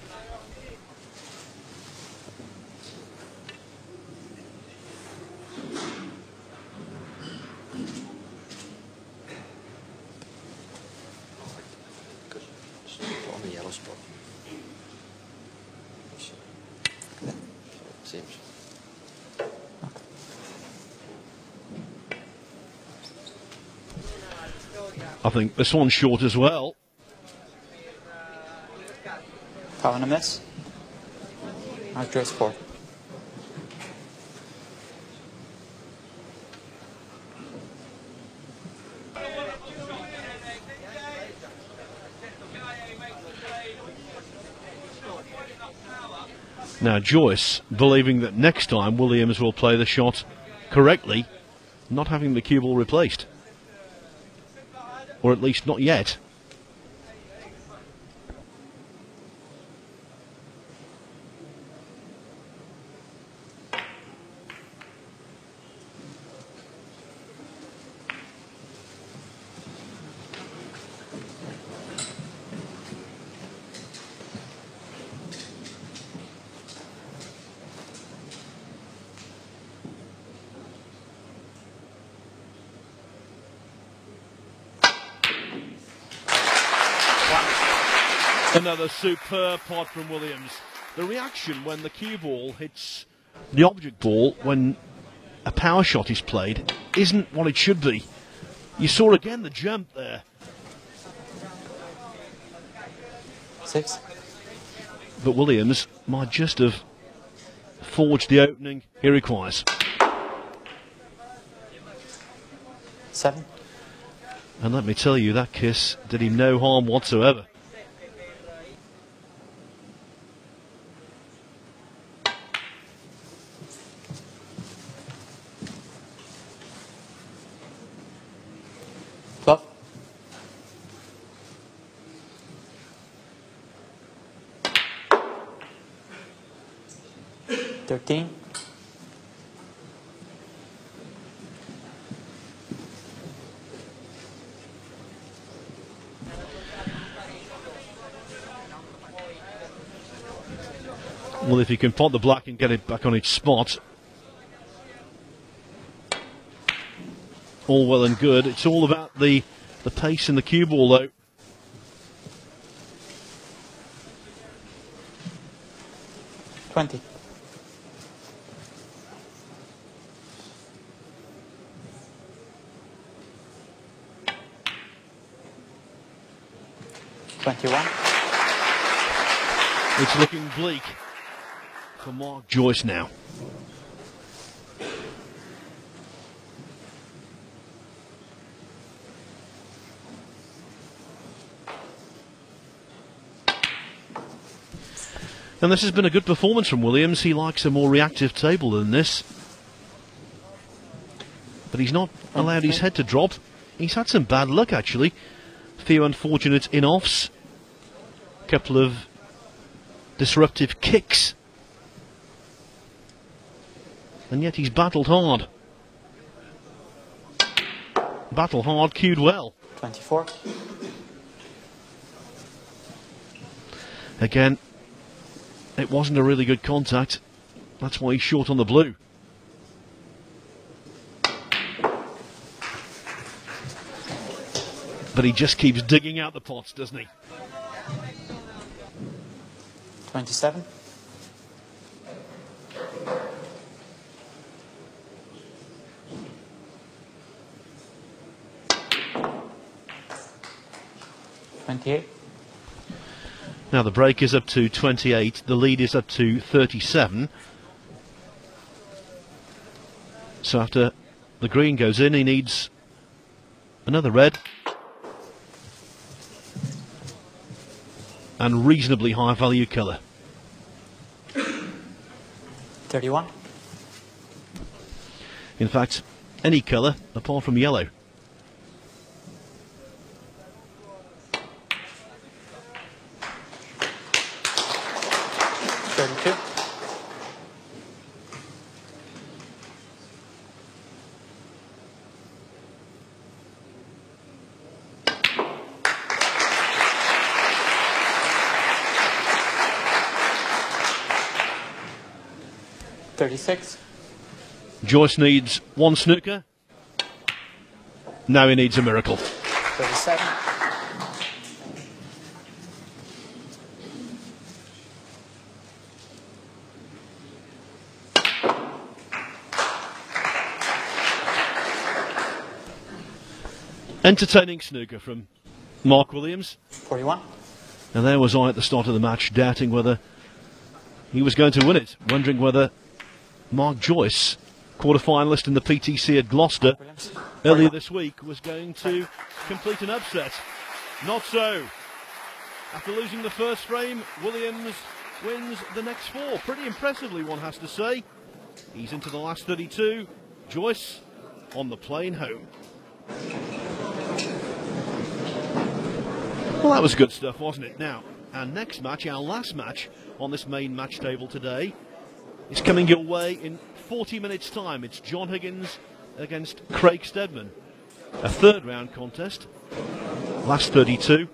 On the yellow spot. Seems. I think this one's short as well. Foul and a miss. Joyce 4. Now Joyce, believing that next time Williams will play the shot correctly, not having the cue ball replaced. Or at least not yet. Another superb pot from Williams. The reaction when the cue ball hits the object ball when a power shot is played isn't what it should be. You saw again the jump there. 6. But Williams might just have forged the opening he requires. 7. And let me tell you, that kiss did him no harm whatsoever. Twelve. 13. Well, if he can pot the black and get it back on its spot, all well and good. It's all about the pace and the cue ball, though. $20. 21. It's looking bleak for Mark Joyce now. And this has been a good performance from Williams. He likes a more reactive table than this. But he's not allowed his head to drop. He's had some bad luck, actually. few unfortunate in-offs, a couple of disruptive kicks, and yet he's battled hard. Battle hard, cued well. 24. Again, it wasn't a really good contact. That's why he's short on the blue. But he just keeps digging out the pots, doesn't he? 27. Now the break is up to 28, the lead is up to 37. So after the green goes in, he needs another red. And reasonably high value colour. 31. In fact, any colour apart from yellow. 32. 36. Joyce needs one snooker. Now he needs a miracle. 37. 'Entertaining snooker from Mark Williams. 41. And there was I at the start of the match, doubting whether he was going to win it, wondering whether Mark Joyce, quarter-finalist in the PTC at Gloucester earlier this week, was going to complete an upset. Not so. After losing the first frame, Williams wins the next four. Pretty impressively, one has to say. He's into the last 32. Joyce on the plane home. Well, that was good stuff, wasn't it? Now, our next match, our last match on this main match table today, is coming your way in 40 minutes' time. It's John Higgins against Craig Steadman. A third round contest, last 32,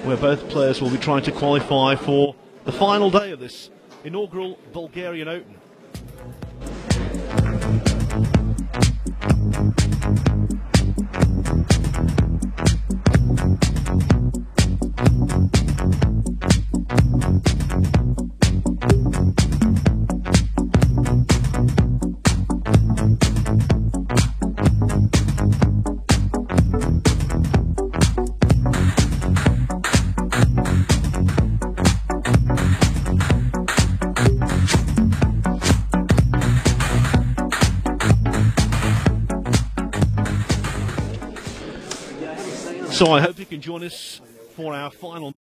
where both players will be trying to qualify for the final day of this inaugural Bulgarian Open. So I hope you can join us for our final